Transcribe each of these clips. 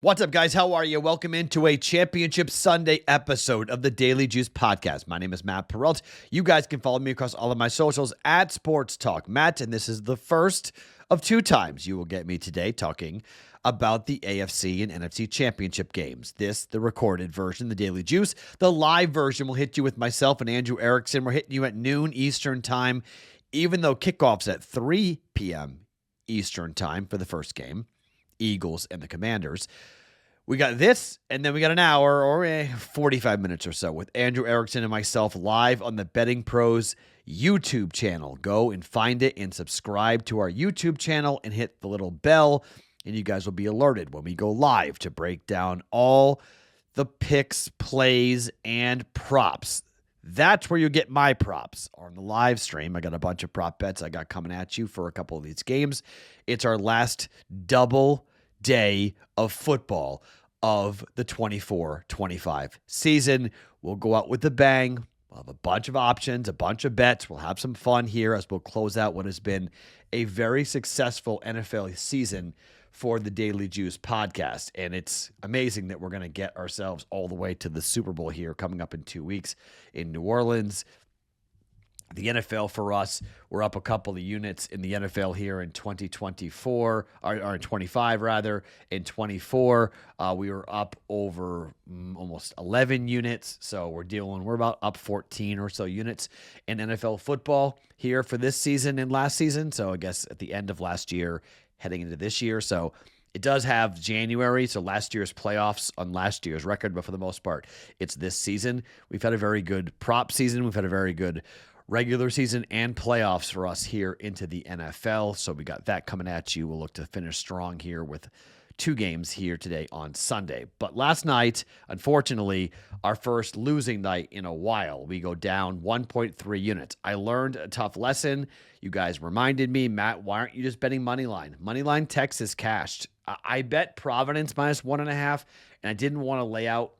What's up, guys? How are you? Welcome into a Championship Sunday episode of the Daily Juice Podcast. My name is Matt Perrault. You guys can follow me across all of my socials at Sports Talk Matt, and this is the first of two times you will get me today talking about the AFC and NFC Championship games. This, the recorded version, the Daily Juice. The live version will hit you with myself and Andrew Erickson. We're hitting you at noon Eastern time, even though kickoff's at 3 p.m. Eastern time for the first game. Eagles and the Commanders. We got this, and then we got an hour or 45 minutes or so with Andrew Erickson and myself live on the BettingPros YouTube channel. Go and find it and subscribe to our YouTube channel and hit the little bell, and you guys will be alerted when we go live to break down all the picks, plays, and props. That's where you get my props on the live stream. I got a bunch of prop bets I got coming at you for a couple of these games. It's our last double day of football of the 24-25 season. We'll go out with a bang. We'll have a bunch of options, a bunch of bets. We'll have some fun here as we'll close out what has been a very successful NFL season for the Daily Juice podcast. And it's amazing that we're going to get ourselves all the way to the Super Bowl here coming up in 2 weeks in New Orleans. The NFL for us, we're up a couple of units in the NFL here in 2024, or in 25 rather. In 24, we were up over almost 11 units. So we're about up 14 or so units in NFL football here for this season and last season. So I guess at the end of last year, heading into this year. So it does have January, so last year's playoffs on last year's record, but for the most part, it's this season. We've had a very good prop season. We've had a very good regular season and playoffs for us here into the NFL. So we got that coming at you. We'll look to finish strong here with 2 games here today on Sunday. But last night, unfortunately, our first losing night in a while. We go down 1.3 units. I learned a tough lesson. You guys reminded me, Matt, why aren't you just betting Moneyline? Moneyline Texas cashed. I bet Providence minus 1.5, and I didn't want to lay out,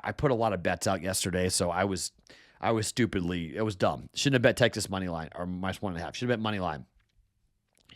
I put a lot of bets out yesterday, so I was stupidly, it was dumb. Shouldn't have bet Texas money line or minus 1.5. Should have bet money line.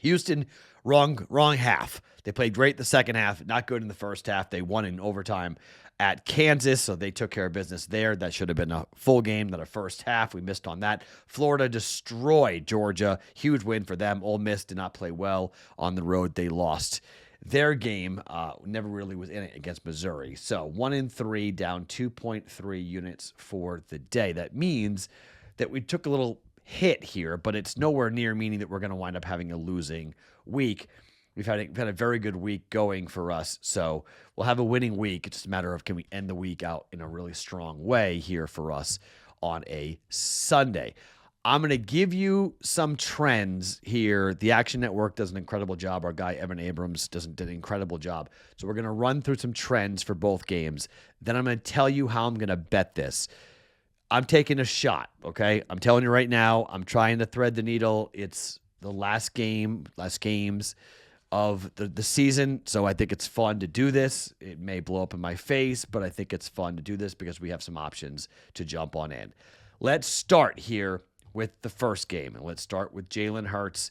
Houston, wrong half. They played great the second half, not good in the first half. They won in overtime at Kansas, so they took care of business there. That should have been a full game, not a first half. We missed on that. Florida destroyed Georgia. Huge win for them. Ole Miss did not play well on the road. They lost their game, never really was in it against Missouri. So 1-3, down 2.3 units for the day. That means that we took a little hit here, but it's nowhere near meaning that we're going to wind up having a losing week. We've had a very good week going for us, so we'll have a winning week. It's just a matter of can we end the week out in a really strong way here for us on a Sunday. I'm going to give you some trends here. The Action Network does an incredible job. Our guy, Evan Abrams, did an incredible job. So we're going to run through some trends for both games. Then I'm going to tell you how I'm going to bet this. I'm taking a shot, okay? I'm telling you right now, I'm trying to thread the needle. It's the last games of the season, so I think it's fun to do this. It may blow up in my face, but I think it's fun to do this because we have some options to jump on in. Let's start here with the first game. And let's start with Jalen Hurts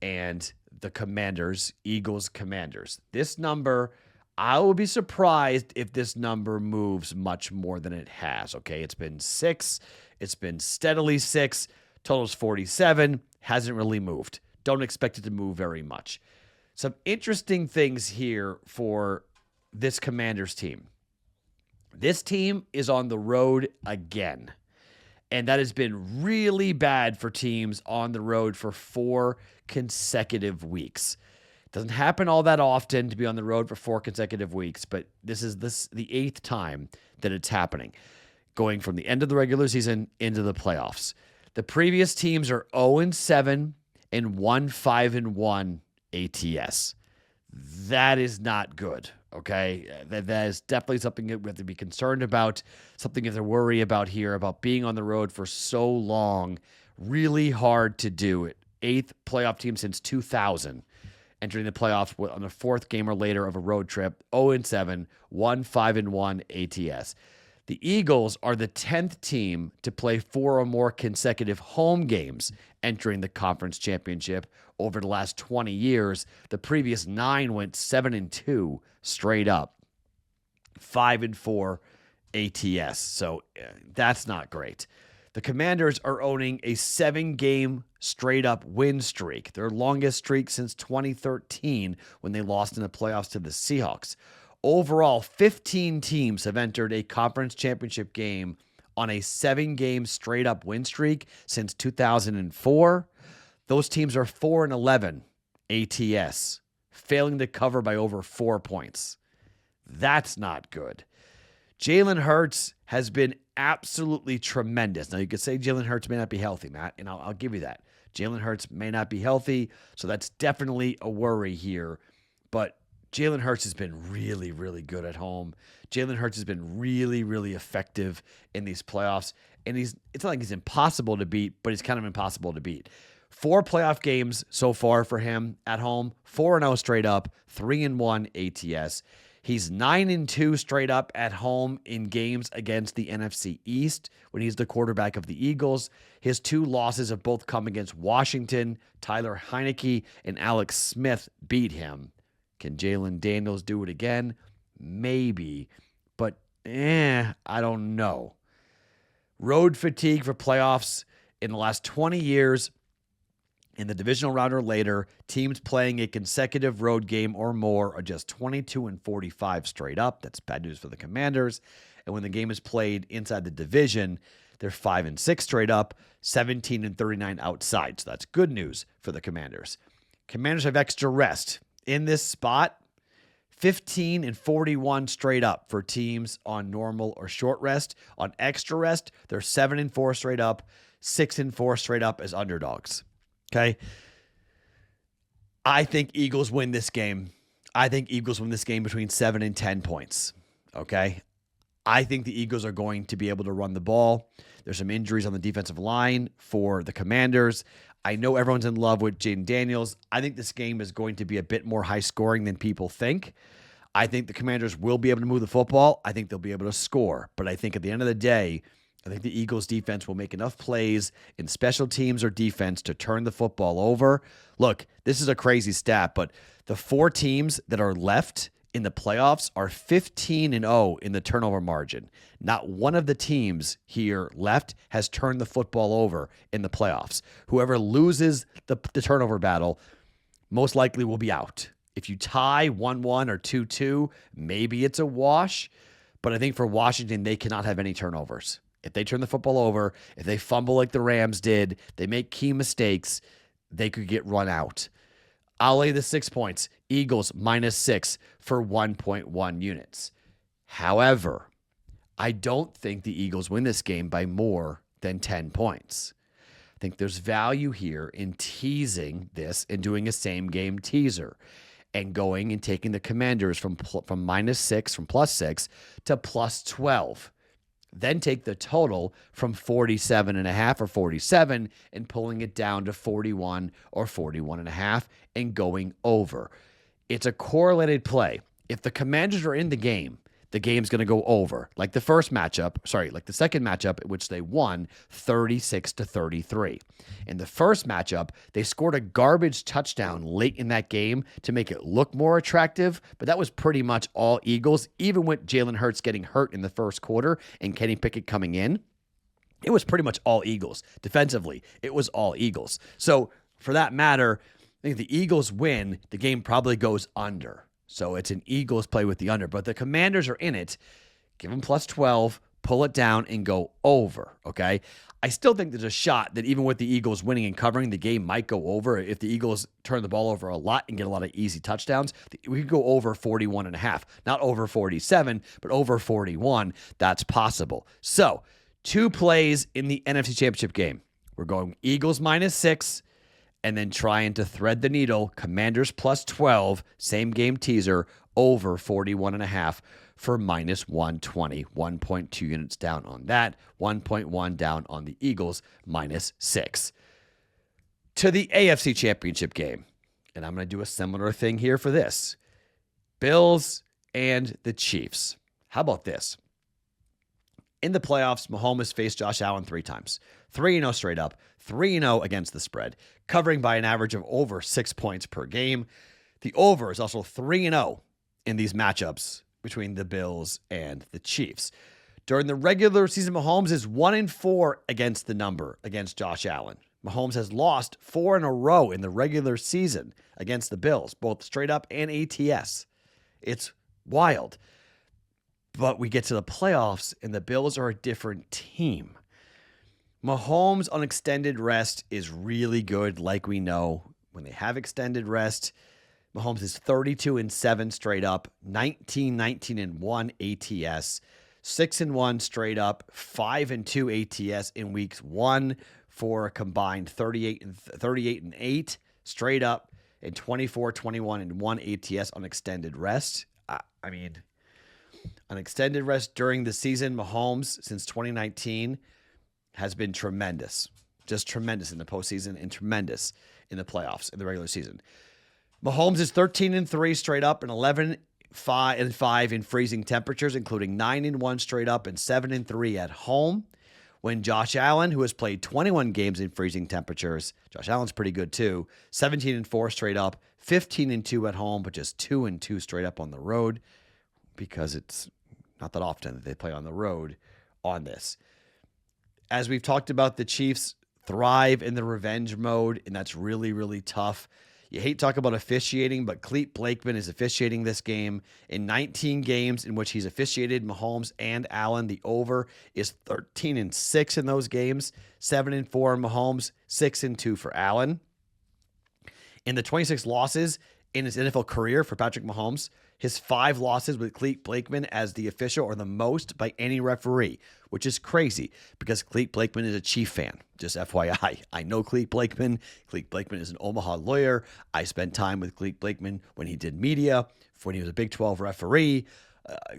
and the Commanders, Eagles Commanders. This number, I will be surprised if this number moves much more than it has, okay? It's been 6. It's been steadily 6. Total's 47. Hasn't really moved. Don't expect it to move very much. Some interesting things here for this Commanders team. This team is on the road again. And that has been really bad for teams on the road for 4 consecutive weeks. It doesn't happen all that often to be on the road for 4 consecutive weeks, but this is the 8th time that it's happening, going from the end of the regular season into the playoffs. The previous teams are 0-7 and 1-5-1 ATS. That is not good. Okay, that is definitely something that we have to be concerned about, something you have to worry about here, about being on the road for so long. Really hard to do it. 8th playoff team since 2000, entering the playoffs on the 4th game or later of a road trip, 0-7, 1-5-1 ATS. The Eagles are the 10th team to play 4 or more consecutive home games entering the conference championship over the last 20 years. The previous 9 went 7-2 straight up. 5-4 ATS. So that's not great. The Commanders are owning a 7-game straight-up win streak, their longest streak since 2013 when they lost in the playoffs to the Seahawks. Overall, 15 teams have entered a conference championship game on a 7-game straight-up win streak since 2004. Those teams are 4-11 ATS, failing to cover by over 4 points. That's not good. Jalen Hurts has been absolutely tremendous. Now, you could say Jalen Hurts may not be healthy, Matt, and I'll give you that. Jalen Hurts may not be healthy, so that's definitely a worry here. But Jalen Hurts has been really, really good at home. Jalen Hurts has been really, really effective in these playoffs. And it's not like he's impossible to beat, but he's kind of impossible to beat. 4 playoff games so far for him at home, 4-0 straight up, 3-1 ATS. He's 9-2 straight up at home in games against the NFC East when he's the quarterback of the Eagles. His 2 losses have both come against Washington. Tyler Heineke and Alex Smith beat him. Can Jalen Daniels do it again? Maybe, but I don't know. Road fatigue for playoffs in the last 20 years. In the divisional round or later, teams playing a consecutive road game or more are just 22-45 straight up. That's bad news for the Commanders. And when the game is played inside the division, they're 5-6 straight up, 17-39 outside. So that's good news for the Commanders. Commanders have extra rest. In this spot, 15-41 straight up for teams on normal or short rest. On extra rest, they're 7-4 straight up, 6-4 straight up as underdogs. Okay. I think Eagles win this game. I think Eagles win this game between 7 and 10 points. Okay. I think the Eagles are going to be able to run the ball. There's some injuries on the defensive line for the Commanders. I know everyone's in love with Jaden Daniels. I think this game is going to be a bit more high scoring than people think. I think the Commanders will be able to move the football. I think they'll be able to score. But I think at the end of the day, I think the Eagles defense will make enough plays in special teams or defense to turn the football over. Look, this is a crazy stat, but the 4 teams that are left in the playoffs are 15-0 in the turnover margin. Not one of the teams here left has turned the football over in the playoffs. Whoever loses the turnover battle most likely will be out. If you tie 1-1 or 2-2, maybe it's a wash, but I think for Washington, they cannot have any turnovers. If they turn the football over, if they fumble like the Rams did, they make key mistakes, they could get run out. I'll lay the 6 points. Eagles -6 for 1.1 units. However, I don't think the Eagles win this game by more than 10 points. I think there's value here in teasing this and doing a same game teaser and going and taking the Commanders from -6, from +6 to +12. Then take the total from 47.5 or 47 and pulling it down to 41 or 41.5 and going over. It's a correlated play. If the Commanders are in the game's going to go over. Like the second matchup, in which they won 36-33. In the first matchup, they scored a garbage touchdown late in that game to make it look more attractive, but that was pretty much all Eagles, even with Jalen Hurts getting hurt in the first quarter and Kenny Pickett coming in. It was pretty much all Eagles. Defensively, it was all Eagles. So for that matter, I think the Eagles win, the game probably goes under. So it's an Eagles play with the under. But the Commanders are in it. Give them +12, pull it down, and go over, okay? I still think there's a shot that even with the Eagles winning and covering, the game might go over. If the Eagles turn the ball over a lot and get a lot of easy touchdowns, we could go over 41.5. Not over 47, but over 41. That's possible. So 2 plays in the NFC Championship game. We're going Eagles -6, and then trying to thread the needle, Commanders +12, same game teaser, over 41.5 for -120, 1.2 units down on that, 1.1 down on the Eagles, -6. To the AFC Championship game, and I'm going to do a similar thing here for this. Bills and the Chiefs. How about this? In the playoffs, Mahomes faced Josh Allen 3 times. 3-0 straight up, 3-0 against the spread, covering by an average of over 6 points per game. The over is also 3-0 in these matchups between the Bills and the Chiefs. During the regular season, Mahomes is 1-4 against the number against Josh Allen. Mahomes has lost 4 in a row in the regular season against the Bills, both straight up and ATS. It's wild. But we get to the playoffs, and the Bills are a different team. Mahomes on extended rest is really good, like we know. When they have extended rest, Mahomes is 32-7 straight up, 19-1 ATS, 6-1 straight up, 5-2 ATS in weeks 1 for a combined 38-8 straight up, and 24-21-1 ATS on extended rest. I mean, on extended rest during the season, Mahomes since 2019 has been tremendous, just tremendous in the postseason and tremendous in the playoffs in the regular season. Mahomes is 13-3 straight up and 11-5 in freezing temperatures, including 9-1 straight up and 7-3 at home. When Josh Allen, who has played 21 games in freezing temperatures, Josh Allen's pretty good too, 17-4 straight up, 15-2 at home, but just 2-2 straight up on the road, because it's not that often that they play on the road on this. As we've talked about, the Chiefs thrive in the revenge mode, and that's really, really tough. You hate talking about officiating, but Clete Blakeman is officiating this game. In 19 games in which he's officiated Mahomes and Allen, the over is 13-6 in those games, 7-4 Mahomes, 6-2 for Allen. In the 26 losses in his NFL career for Patrick Mahomes, his 5 losses with Clete Blakeman as the official are the most by any referee, which is crazy because Clete Blakeman is a Chief fan. Just FYI, I know Clete Blakeman. Clete Blakeman is an Omaha lawyer. I spent time with Clete Blakeman when he did media, when he was a Big 12 referee.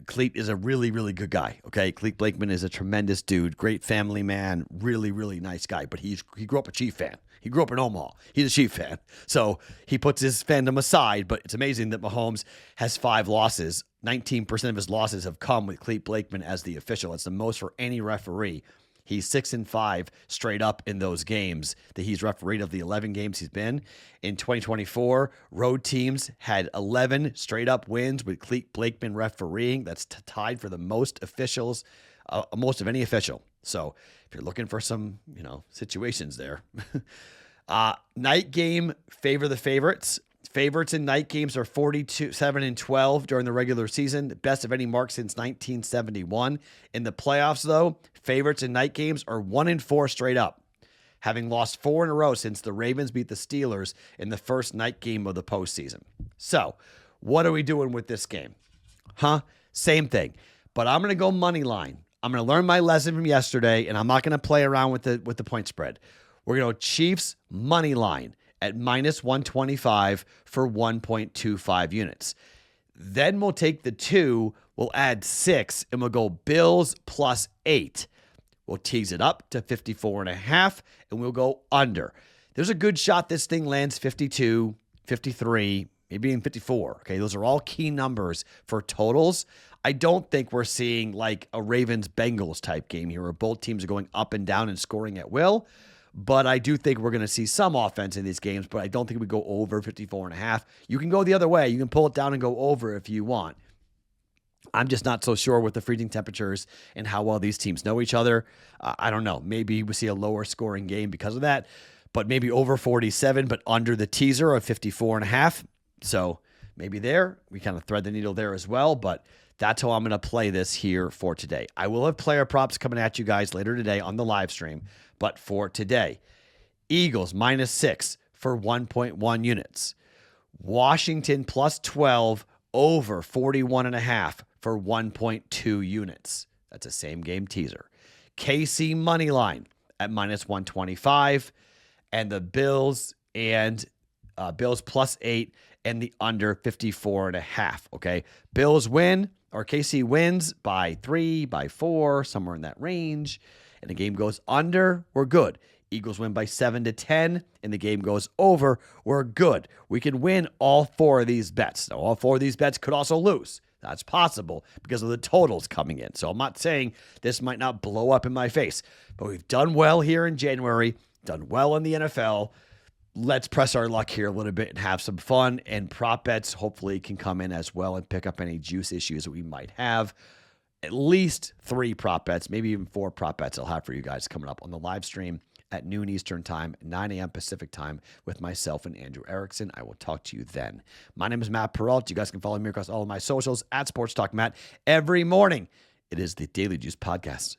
Clete is a really, really good guy, okay? Clete Blakeman is a tremendous dude, great family man, really, really nice guy, but he grew up a Chief fan. He grew up in Omaha. He's a Chief fan. So he puts his fandom aside, but it's amazing that Mahomes has 5 losses. 19% of his losses have come with Clete Blakeman as the official. It's the most for any referee. He's 6-5 straight up in those games that he's refereed of the 11 games he's been. In 2024, road teams had 11 straight up wins with Clete Blakeman refereeing. That's tied for the most officials, most of any official. So if you're looking for some, situations there. Night game, favor the favorites. Favorites in night games are 47-12 during the regular season, the best of any mark since 1971. In the playoffs, though, favorites in night games are 1-4 straight up, having lost 4 in a row since the Ravens beat the Steelers in the first night game of the postseason. So, what are we doing with this game? Same thing, but I'm going to go money line. I'm going to learn my lesson from yesterday, and I'm not going to play around with the point spread. We're going to go Chiefs money line at -125 for 1.25 units. Then we'll take the 2, we'll add 6, and we'll go Bills +8. We'll tease it up to 54.5, and we'll go under. There's a good shot this thing lands 52, 53, maybe even 54. Okay, those are all key numbers for totals. I don't think we're seeing like a Ravens-Bengals type game here where both teams are going up and down and scoring at will. But I do think we're going to see some offense in these games, but I don't think we go over 54.5. You can go the other way. You can pull it down and go over if you want. I'm just not so sure with the freezing temperatures and how well these teams know each other. I don't know. Maybe we see a lower scoring game because of that, but maybe over 47, but under the teaser of 54.5. So maybe there, we kind of thread the needle there as well, but that's how I'm going to play this here for today. I will have player props coming at you guys later today on the live stream. But for today, Eagles -6 for 1.1 units. Washington +12 over 41.5 for 1.2 units. That's a same game teaser. KC money line at -125, and the Bills +8 and the under 54.5. Okay, Bills win or KC wins by 3, by 4, somewhere in that range. And the game goes under, we're good. Eagles win by 7-10, and the game goes over, we're good. We can win all 4 of these bets. Now, all 4 of these bets could also lose. That's possible because of the totals coming in. So I'm not saying this might not blow up in my face, but we've done well here in January, done well in the NFL. let's press our luck here a little bit and have some fun. And prop bets hopefully can come in as well and pick up any juice issues that we might have. At least 3 prop bets, maybe even 4 prop bets I'll have for you guys coming up on the live stream at noon Eastern time, 9 a.m. Pacific time with myself and Andrew Erickson. I will talk to you then. My name is Matt Perrault. You guys can follow me across all of my socials at Sports Talk Matt. Every morning, it is the Daily Juice Podcast.